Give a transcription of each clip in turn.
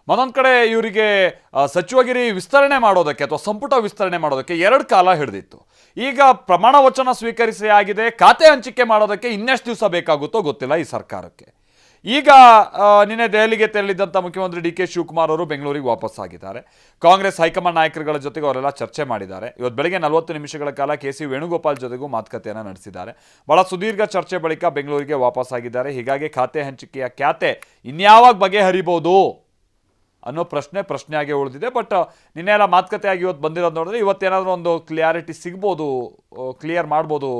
ಮತ್ತೊಂದು ಕಡೆ ಇವರಿಗೆ ಸಚಿವಗಿರಿ ವಿಸ್ತರಣೆ ಮಾಡೋದಕ್ಕೆ ಅಥವಾ ಸಂಪುಟ ವಿಸ್ತರಣೆ ಮಾಡೋದಕ್ಕೆ 2 ಕಾಲ ಹಿಡಿದಿತ್ತು. ಈಗ ಪ್ರಮಾಣ ವಚನ ಸ್ವೀಕರಿಸಿ ಆಗಿದೆ, ಖಾತೆ ಹಂಚಿಕೆ ಮಾಡೋದಕ್ಕೆ ಇನ್ನೆಷ್ಟು ದಿವಸ ಬೇಕಾಗುತ್ತೋ ಗೊತ್ತಿಲ್ಲ ಈ ಸರ್ಕಾರಕ್ಕೆ. ಈಗ ನಿನ್ನೆ ದೆಹಲಿಗೆ ತೆರಳಿದ್ದಂಥ ಮುಖ್ಯಮಂತ್ರಿ ಡಿ ಕೆ ಶಿವಕುಮಾರ್ ಅವರು ಬೆಂಗಳೂರಿಗೆ ವಾಪಸ್ ಆಗಿದ್ದಾರೆ. ಕಾಂಗ್ರೆಸ್ ಹೈಕಮಾಂಡ್ ನಾಯಕರುಗಳ ಜೊತೆಗೆ ಅವರೆಲ್ಲ ಚರ್ಚೆ ಮಾಡಿದ್ದಾರೆ. ಇವತ್ತು ಬೆಳಗ್ಗೆ 40 ನಿಮಿಷಗಳ ಕಾಲ ಕೆ ಸಿ ವೇಣುಗೋಪಾಲ್ ಜೊತೆಗೂ ಮಾತುಕತೆಯನ್ನು ನಡೆಸಿದ್ದಾರೆ. ಬಹಳ ಸುದೀರ್ಘ ಚರ್ಚೆ ಬಳಿಕ ಬೆಂಗಳೂರಿಗೆ ವಾಪಸ್ ಆಗಿದ್ದಾರೆ. ಹೀಗಾಗಿ ಖಾತೆ ಹಂಚಿಕೆಯ ಖ್ಯಾತೆ ಇನ್ಯಾವಾಗ ಬಗೆಹರಿಬಹುದು ಅನ್ನೋ ಪ್ರಶ್ನೆಯಾಗಿ ಉಳಿದಿದೆ. ಬಟ್ ನಿನ್ನೆ ಎಲ್ಲ ಮಾತುಕತೆ ಆಗಿ ಇವತ್ತು ಬಂದಿರೋದು ನೋಡಿದ್ರೆ ಇವತ್ತೇನಾದರೂ ಒಂದು ಕ್ಲಿಯಾರಿಟಿ ಸಿಗ್ಬೋದು, ಕ್ಲಿಯರ್ ಮಾಡ್ಬೋದು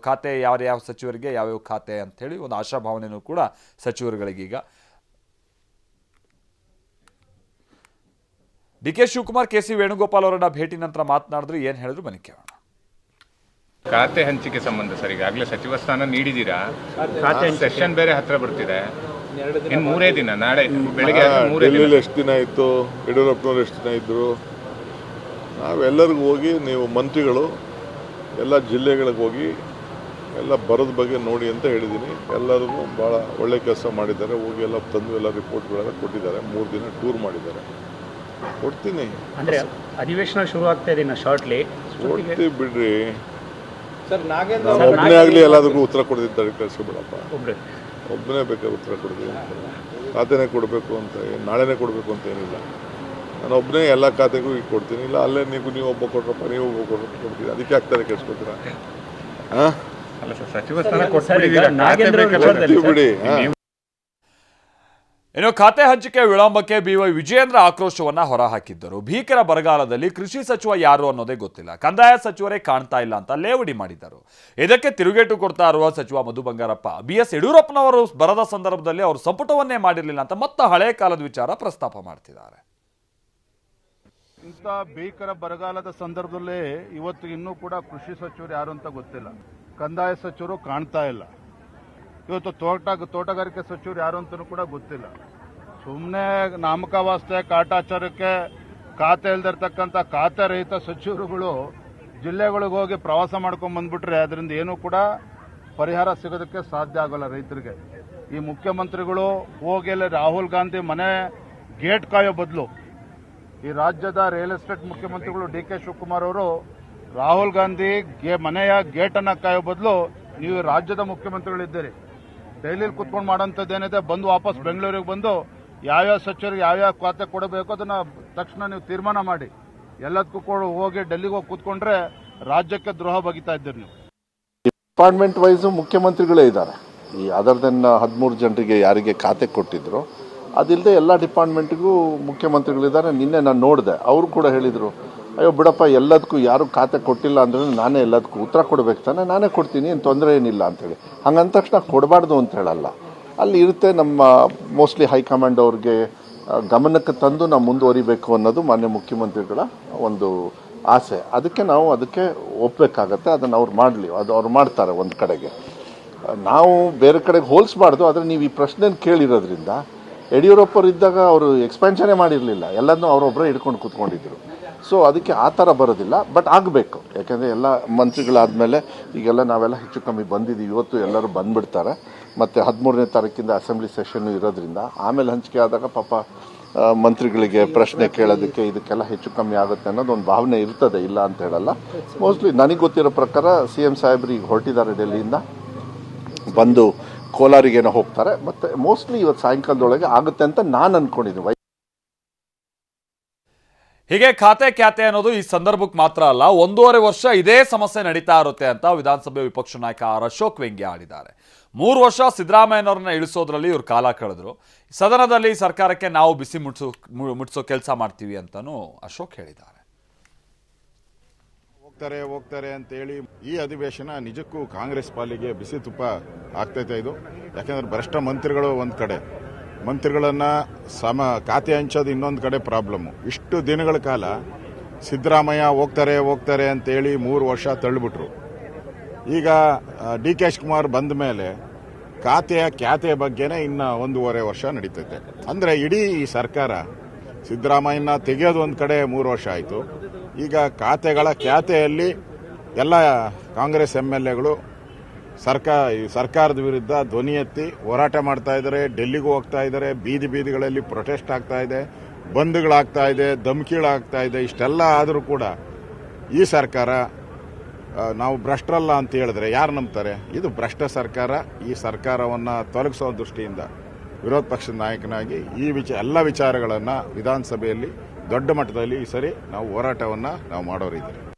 ಖಾತೆ ಯಾವ ಸಚಿವರಿಗೆ ಯಾವ್ಯಾವ ಖಾತೆ ಅಂಥೇಳಿ ಒಂದು ಆಶಾಭಾವನೆಯೂ ಕೂಡ ಸಚಿವರುಗಳಿಗೀಗ. D K Shivakumar K C Venugopal ಅವರನ್ನ ಭೇಟಿ ನಂತರ ಮಾತನಾಡಿದ್ರು. ಏನು ಹೇಳಿದ್ರು ಬನ್ನಿ ಕೇಳೋಣ. ಖಾತೆ ಹಂಚಿಕೆ ಸಂಬಂಧ ಸರ್, ಈಗಾಗಲೇ ಸಚಿವ ಸ್ಥಾನ ನೀಡಿದ್ದೀರಾ, ಖಾತೆ ಸೆಷನ್ ಬೇರೆ ಹತ್ರ ಬರ್ತಿದೆ, ಇನ್ನು 3 ದಿನ, ನಾಳೆ ಬೆಳಿಗ್ಗೆ 3 ದಿನ. ಎಷ್ಟು ದಿನ ಇತ್ತು, ಯಡಿಯೂರಪ್ಪನವ್ರು ಎಷ್ಟು ದಿನ ಇದ್ದರು, ನಾವೆಲ್ಲರಿಗೂ ಹೋಗಿ ನೀವು ಮಂತ್ರಿಗಳು ಎಲ್ಲ ಜಿಲ್ಲೆಗಳಿಗೆ ಹೋಗಿ ಎಲ್ಲ ಬರೋದ ಬಗ್ಗೆ ನೋಡಿ ಅಂತ ಹೇಳಿದ್ದೀನಿ. ಎಲ್ಲರಿಗೂ ಭಾಳ ಒಳ್ಳೆ ಕೆಲಸ ಮಾಡಿದ್ದಾರೆ. ಹೋಗಿ ಎಲ್ಲ ತಂದು ಎಲ್ಲ ರಿಪೋರ್ಟ್ಗಳೆಲ್ಲ ಕೊಟ್ಟಿದ್ದಾರೆ. 3 ದಿನ ಟೂರ್ ಮಾಡಿದ್ದಾರೆ. ಕೊಡ್ತೀನಿ ಅಂದರೆ ಅಧಿವೇಶನ ಶುರು ಆಗ್ತಾ ಇದೆ ಶಾರ್ಟ್ಲಿ. ಕೊಡ್ತೀವಿ ಬಿಡ್ರಿ ಸರ್. ಒಬ್ಬನೇ ಆಗಲಿ ಎಲ್ಲದಕ್ಕೂ ಉತ್ತರ ಕೊಡ್ತಿದ್ದಾರೆ. ಕಳಿಸ್ಬಿಡಪ್ಪ, ಒಬ್ಬನೇ ಬೇಕಾದ್ರೆ ಉತ್ತರ ಕೊಡ್ತೀವಿ. ಖಾತೆನೇ ಕೊಡಬೇಕು ಅಂತ ನಾಳೆನೇ ಕೊಡಬೇಕು ಅಂತ ಏನಿಲ್ಲ. ನಾನು ಒಬ್ಬನೇ ಎಲ್ಲ ಖಾತೆಗೂ ಈಗ ಕೊಡ್ತೀನಿ. ಇಲ್ಲ ಅಲ್ಲೇ ನೀವು ಒಬ್ಬ ಕೊಟ್ರಪ್ಪ, ನೀವು ಒಬ್ಬ ಕೊಡ್ತೀನಿ. ಅದಕ್ಕೆ ಆಗ್ತಾರೆ ಕೆಡ್ಸ್ಕೊತೀರಾ? ಹಾಂ ಅಲ್ಲ ಸರ್, ಸಚಿವ ಸ್ಥಾನ ಕೊಟ್ಬಿಡಿ ಬಿಡಿ. ಇನ್ನು ಖಾತೆ ಹಂಚಿಕೆ ವಿಳಂಬಕ್ಕೆ BY ವಿಜಯೇಂದ್ರ ಆಕ್ರೋಶವನ್ನ ಹೊರಹಾಕಿದ್ದರು. ಭೀಕರ ಬರಗಾಲದಲ್ಲಿ ಕೃಷಿ ಸಚಿವ ಯಾರು ಅನ್ನೋದೇ ಗೊತ್ತಿಲ್ಲ, ಕಂದಾಯ ಸಚಿವರೇ ಕಾಣ್ತಾ ಇಲ್ಲ ಅಂತ ಲೇವಡಿ ಮಾಡಿದ್ದರು. ಇದಕ್ಕೆ ತಿರುಗೇಟು ಕೊಡ್ತಾ ಇರುವ ಸಚಿವ ಮಧು ಬಂಗಾರಪ್ಪ BS ಯಡಿಯೂರಪ್ಪನವರು ಬರದ ಸಂದರ್ಭದಲ್ಲಿ ಅವರು ಸಂಪುಟವನ್ನೇ ಮಾಡಿರಲಿಲ್ಲ ಅಂತ ಮತ್ತೆ ಹಳೆ ಕಾಲದ ವಿಚಾರ ಪ್ರಸ್ತಾಪ ಮಾಡ್ತಿದ್ದಾರೆ. ಇಂಥ ಭೀಕರ ಬರಗಾಲದ ಸಂದರ್ಭದಲ್ಲಿ ಇವತ್ತು ಇನ್ನೂ ಕೂಡ ಕೃಷಿ ಸಚಿವರು ಯಾರು ಅಂತ ಗೊತ್ತಿಲ್ಲ, ಕಂದಾಯ ಸಚಿವರು ಕಾಣ್ತಾ ಇಲ್ಲ, ಇವತ್ತು ತೋಟಗಾರಿಕೆ ಸಚಿವರು ಯಾರು ಅಂತಲೂ ಕೂಡ ಗೊತ್ತಿಲ್ಲ. ಸುಮ್ಮನೆ ನಾಮಕಾವಾಸ್ತೆ ಕಾಟಾಚಾರಕ್ಕೆ ಖಾತೆ ಇಲ್ದಿರ್ತಕ್ಕಂಥ ಖಾತೆ ರಹಿತ ಸಚಿವರುಗಳು ಜಿಲ್ಲೆಗಳಿಗೆ ಹೋಗಿ ಪ್ರವಾಸ ಮಾಡ್ಕೊಂಡು ಬಂದ್ಬಿಟ್ರೆ ಅದರಿಂದ ಏನೂ ಕೂಡ ಪರಿಹಾರ ಸಿಗೋದಕ್ಕೆ ಸಾಧ್ಯ ಆಗೋಲ್ಲ ರೈತರಿಗೆ. ಈ ಮುಖ್ಯಮಂತ್ರಿಗಳು ಹೋಗಿ ರಾಹುಲ್ ಗಾಂಧಿ ಮನೆ ಗೇಟ್ ಕಾಯೋ ಬದಲು, ಈ ರಾಜ್ಯದ ರಿಯಲ್ ಎಸ್ಟೇಟ್ ಮುಖ್ಯಮಂತ್ರಿಗಳು ಡಿ ಕೆ ಶಿವಕುಮಾರ್ ಅವರು ರಾಹುಲ್ ಗಾಂಧಿ ಮನೆಯ ಗೇಟನ್ನು ಕಾಯೋ ಬದಲು ನೀವು ರಾಜ್ಯದ ಮುಖ್ಯಮಂತ್ರಿಗಳಿದ್ದೀರಿ, ದೆಹಲಿಯಲ್ಲಿ ಕುತ್ಕೊಂಡು ಮಾಡೋಂಥದ್ದೇನಿದೆ, ಬಂದು ವಾಪಸ್ ಬೆಂಗಳೂರಿಗೆ ಬಂದು ಯಾವ್ಯಾವ ಸಚಿವರಿಗೆ ಯಾವ್ಯಾವ ಖಾತೆ ಕೊಡಬೇಕು ಅದನ್ನ ತಕ್ಷಣ ನೀವು ತೀರ್ಮಾನ ಮಾಡಿ. ಎಲ್ಲದಕ್ಕೂ ಹೋಗಿ ಡೆಲ್ಲಿಗೆ ಹೋಗಿ ಕೂತ್ಕೊಂಡ್ರೆ ರಾಜ್ಯಕ್ಕೆ ದ್ರೋಹ ಬಗಿತಾ ಇದ್ದೀರಿ ನೀವು. ಡಿಪಾರ್ಟ್ಮೆಂಟ್ ವೈಸು ಮುಖ್ಯಮಂತ್ರಿಗಳೇ ಇದ್ದಾರೆ. ಈ ಅದರ್ ದೆನ್ 13 ಜನರಿಗೆ ಯಾರಿಗೆ ಖಾತೆ ಕೊಟ್ಟಿದ್ರು ಅದಿಲ್ಲದೆ ಎಲ್ಲ ಡಿಪಾರ್ಟ್ಮೆಂಟ್ಗೂ ಮುಖ್ಯಮಂತ್ರಿಗಳಿದ್ದಾರೆ. ನಿನ್ನೆ ನಾನು ನೋಡಿದೆ, ಅವರು ಕೂಡ ಹೇಳಿದರು, ಅಯ್ಯೋ ಬಿಡಪ್ಪ ಎಲ್ಲದಕ್ಕೂ ಯಾರು ಖಾತೆ ಕೊಟ್ಟಿಲ್ಲ ಅಂದ್ರೆ ನಾನೇ ಎಲ್ಲದಕ್ಕೂ ಉತ್ತರ ಕೊಡಬೇಕು ತಾನೆ, ನಾನೇ ಕೊಡ್ತೀನಿ, ಏನು ತೊಂದರೆ ಏನಿಲ್ಲ ಅಂತೇಳಿ. ಹಂಗಂದ ತಕ್ಷಣ ಕೊಡಬಾರ್ದು ಅಂತ ಹೇಳಲ್ಲ, ಅಲ್ಲಿ ಇರುತ್ತೆ. ನಮ್ಮ ಮೋಸ್ಟ್ಲಿ ಹೈಕಮಾಂಡ್ ಅವ್ರಿಗೆ ಗಮನಕ್ಕೆ ತಂದು ನಾವು ಮುಂದುವರಿಬೇಕು ಅನ್ನೋದು ಮಾನ್ಯ ಮುಖ್ಯಮಂತ್ರಿಗಳ ಒಂದು ಆಸೆ. ಅದಕ್ಕೆ ನಾವು ಅದಕ್ಕೆ ಒಪ್ಪಬೇಕಾಗತ್ತೆ. ಅದನ್ನು ಅವ್ರು ಮಾಡಲಿ, ಅದು ಅವ್ರು ಮಾಡ್ತಾರೆ. ಒಂದು ಕಡೆಗೆ ನಾವು ಬೇರೆ ಕಡೆಗೆ ಹೋಲಿಸ್ಬಾರ್ದು. ಆದರೆ ನೀವು ಈ ಪ್ರಶ್ನೆನ ಕೇಳಿರೋದ್ರಿಂದ ಯಡಿಯೂರಪ್ಪರು ಇದ್ದಾಗ ಅವರು ಎಕ್ಸ್ಪ್ಯಾನ್ಷನೇ ಮಾಡಿರಲಿಲ್ಲ, ಎಲ್ಲದನ್ನೂ ಅವರೊಬ್ಬರೇ ಹಿಡ್ಕೊಂಡು ಕೂತ್ಕೊಂಡಿದ್ರು. ಸೊ ಅದಕ್ಕೆ ಆ ಥರ ಬರೋದಿಲ್ಲ, ಬಟ್ ಆಗಬೇಕು. ಯಾಕೆಂದರೆ ಎಲ್ಲ ಮಂತ್ರಿಗಳಾದಮೇಲೆ ಈಗೆಲ್ಲ ನಾವೆಲ್ಲ ಹೆಚ್ಚು ಕಮ್ಮಿ ಬಂದಿದ್ದೀವಿ. ಇವತ್ತು ಎಲ್ಲರೂ ಬಂದುಬಿಡ್ತಾರೆ. ಮತ್ತು 13ನೇ ತಾರೀಕಿಂದ ಅಸೆಂಬ್ಲಿ ಸೆಷನ್ನು ಇರೋದ್ರಿಂದ ಆಮೇಲೆ ಹಂಚಿಕೆ ಆದಾಗ ಪಾಪ ಮಂತ್ರಿಗಳಿಗೆ ಪ್ರಶ್ನೆ ಕೇಳೋದಕ್ಕೆ ಇದಕ್ಕೆಲ್ಲ ಹೆಚ್ಚು ಕಮ್ಮಿ ಆಗುತ್ತೆ ಅನ್ನೋದು ಒಂದು ಭಾವನೆ ಇರ್ತದೆ, ಇಲ್ಲ ಅಂತ ಹೇಳಲ್ಲ. ಮೋಸ್ಟ್ಲಿ ನನಗೆ ಗೊತ್ತಿರೋ ಪ್ರಕಾರ CM ಸಾಹೇಬ್ರು ಈಗ ಹೊರಟಿದ್ದಾರೆ, ಡೆಲ್ಲಿಯಿಂದ ಬಂದು ಕೋಲಾರಿಗೇನೋ ಹೋಗ್ತಾರೆ. ಮತ್ತು ಮೋಸ್ಟ್ಲಿ ಇವತ್ತು ಸಾಯಂಕಾಲದೊಳಗೆ ಆಗುತ್ತೆ ಅಂತ ನಾನು ಅಂದ್ಕೊಂಡಿದ್ದೀನಿ. ಹೀಗೆ ಖಾತೆ ಅನ್ನೋದು ಈ ಸಂದರ್ಭಕ್ಕೆ ಮಾತ್ರ ಅಲ್ಲ, 1.5 ವರ್ಷ ಇದೇ ಸಮಸ್ಯೆ ನಡೀತಾ ಇರುತ್ತೆ ಅಂತ ವಿಧಾನಸಭೆ ವಿಪಕ್ಷ ನಾಯಕ ಆರ್ ಅಶೋಕ್ ವ್ಯಂಗ್ಯ ಆಡಿದ್ದಾರೆ. 3 ವರ್ಷ ಸಿದ್ದರಾಮಯ್ಯನವ್ರನ್ನ ಇಳಿಸೋದ್ರಲ್ಲಿ ಇವ್ರು ಕಾಲ ಕಳೆದ್ರು. ಸದನದಲ್ಲಿ ಸರ್ಕಾರಕ್ಕೆ ನಾವು ಬಿಸಿ ಮುಟ್ಸೋ ಕೆಲಸ ಮಾಡ್ತೀವಿ ಅಂತಾನೂ ಅಶೋಕ್ ಹೇಳಿದ್ದಾರೆ. ಹೋಗ್ತಾರೆ ಅಂತೇಳಿ ಈ ಅಧಿವೇಶನ ನಿಜಕ್ಕೂ ಕಾಂಗ್ರೆಸ್ ಪಾಲಿಗೆ ಬಿಸಿ ತುಪ್ಪ ಆಗ್ತೈತೆ. ಇದು ಯಾಕೆಂದ್ರೆ ಭ್ರಷ್ಟ ಮಂತ್ರಿಗಳು ಒಂದು ಕಡೆ, ಮಂತ್ರಿಗಳನ್ನ ಖಾತೆ ಹಂಚೋದು ಇನ್ನೊಂದು ಕಡೆ ಪ್ರಾಬ್ಲಮ್ಮು. ಇಷ್ಟು ದಿನಗಳ ಕಾಲ ಸಿದ್ದರಾಮಯ್ಯ ಹೋಗ್ತಾರೆ ಅಂತೇಳಿ 3 ವರ್ಷ ತಳ್ಳಿಬಿಟ್ರು. ಈಗ ಡಿ ಕೆ ಶಿವಕುಮಾರ್ ಬಂದ ಮೇಲೆ ಖ್ಯಾತೆಯ ಬಗ್ಗೆನೇ ಇನ್ನು 1.5 ವರ್ಷ ನಡೀತೈತೆ. ಅಂದರೆ ಇಡೀ ಈ ಸರ್ಕಾರ ಸಿದ್ದರಾಮಯ್ಯನ ತೆಗೆಯೋದು ಒಂದು ಕಡೆ 3 ವರ್ಷ ಆಯಿತು. ಈಗ ಖ್ಯಾತೆಯಲ್ಲಿ ಎಲ್ಲ ಕಾಂಗ್ರೆಸ್ MLAಗಳು ಸರ್ಕಾರದ ವಿರುದ್ಧ ಧ್ವನಿ ಎತ್ತಿ ಹೋರಾಟ ಮಾಡ್ತಾ ಇದ್ದಾರೆ. ಡೆಲ್ಲಿಗೂ ಹೋಗ್ತಾ ಇದ್ದಾರೆ. ಬೀದಿಗಳಲ್ಲಿ ಪ್ರೊಟೆಸ್ಟ್ ಆಗ್ತಾ ಇದೆ, ಬಂದ್ಗಳಾಗ್ತಾ ಇದೆ, ಧಮಕಿಗಳಾಗ್ತಾ ಇದೆ. ಇಷ್ಟೆಲ್ಲ ಆದರೂ ಕೂಡ ಈ ಸರ್ಕಾರ ನಾವು ಭ್ರಷ್ಟರಲ್ಲ ಅಂತ ಹೇಳಿದ್ರೆ ಯಾರು ನಂಬ್ತಾರೆ? ಇದು ಭ್ರಷ್ಟ ಸರ್ಕಾರ. ಈ ಸರ್ಕಾರವನ್ನು ತೊಲಗಿಸೋ ದೃಷ್ಟಿಯಿಂದ ವಿರೋಧ ಪಕ್ಷದ ನಾಯಕನಾಗಿ ಈ ಎಲ್ಲ ವಿಚಾರಗಳನ್ನು ವಿಧಾನಸಭೆಯಲ್ಲಿ ದೊಡ್ಡ ಮಟ್ಟದಲ್ಲಿ ಈ ಸರಿ ನಾವು ಹೋರಾಟವನ್ನು ನಾವು ಮಾಡೋರಿದ್ದೀವಿ.